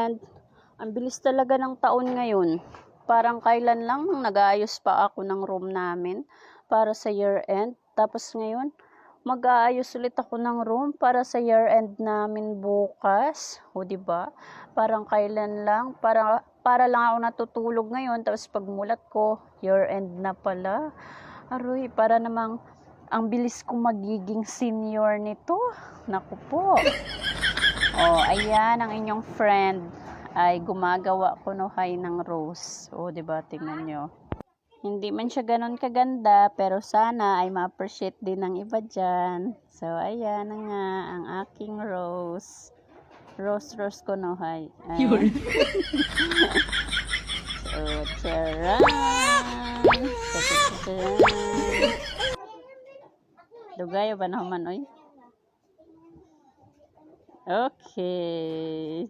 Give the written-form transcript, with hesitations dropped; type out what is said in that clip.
friend. Ang bilis talaga ng taon ngayon. Parang kailan lang nag-aayos pa ako ng room namin para sa year-end. Tapos ngayon, mag-aayos ulit ako ng room para sa year-end namin bukas. O, diba? Parang kailan lang. Para lang ako natutulog ngayon. Tapos pagmulat ko, year-end na pala. Aroy, para namang ang bilis ko magiging senior nito. Naku po. O, ayan ang inyong friend ay gumagawa kunuhay ng rose. O, diba? Tingnan nyo. Hindi man siya ganun kaganda, pero sana ay ma-appreciate din ng iba dyan. So, ayan na nga ang aking rose. Rose kunuhay. Ayan. So, charan! Dugayo ba na human, oy? Okay.